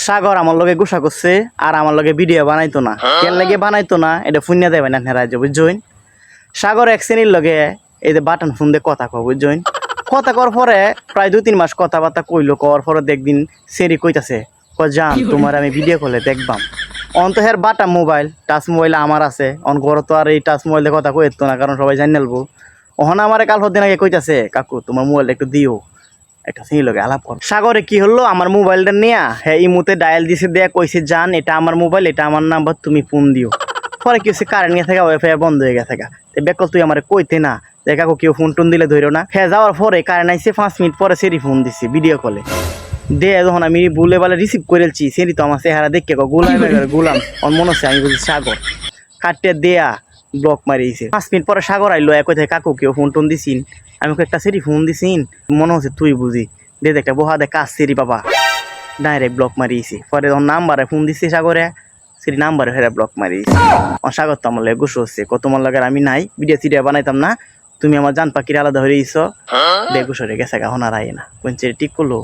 সাগর আমার লগে গুসা করছে আর আমার লগে ভিডিও বানাইতো না কেন লাগে বানাইতো না এটা ফুন্যা দেবে না রাজ্য বুঝছইন। সাগর এক শ্রেণীর লগে এই যে বাটন ফোন দিয়ে কথা কয় বুঝছইন। কথা কর পরে প্রায় 2-3 মাস কথাবার্তা কইলো কর পরে দেখদিন সেরি কইতাছে জান তোমার আমি ভিডিও কলে দেখবাম। অন তো হের বাটা মোবাইল টাচ মোবাইল আমার আছে অন ঘর তো আর এই টাচ মোবাইলে কথা কইতো না কারণ সবাই জানি নেলবো। ওহন আমার কাল দিন আগে কইতাছে কাকু তোমার মোবাইলটা একটু দিও একটা সেই লগে আলাপ কর। সাগরে কি হলো আমার মোবাইলটা নিয়া হ্যাঁ ইমুতে ডায়াল দিছে দেয়া কইছে জান এটা আমার মোবাইল এটা আমার নাম্বার তুমি ফোন দিও। পরে কি হচ্ছে কারেন্ট নিয়ে থাকা ওয়াইফাই বন্ধ হয়ে গেছে বেকল তুই আমার কইতে না যে কাকু কেউ ফোন টোন দিলে ধরো না। হ্যাঁ যাওয়ার পরে কারেন্ট আইসে 5 মিনিট পরে সেরি ফোন দিছে ভিডিও কলে দে যখন আমি বুলে বালে রিসিভ করেছি সেরি তো আমার চেহারা দেখে গোলাম গোলাম ওর মনে হচ্ছে আমি বুঝি সাগর কাটতে দেয়া ব্লক মারিয়েছে। 5 মিনিট পরে সাগর আইলো এক কোথায় কাকু কেউ ফোন টোন দিছিন আমি একটা সেরি ফোন দিছিন মনে হচ্ছে তুই বুঝি দে একটা বহা দে কাজ সেরি বাবা ডাইরেক্ট ব্লক মারিয়েছে। পরে যখন নাম্বারে ফোন দিচ্ছে সাগরে সেরি নাম্বারে ফেরা ব্লক মারিয়েছে। সাগর তো আমার লাগে গুছো হচ্ছে কত মন লাগার আমি নাই ভিডিও সিডিও বানাইতাম না তুমি আমার জান পাখির আলাদা হয়ে গেছো দেখো সরে গেছে এখন আর আয় না কোন ঠিক করলো।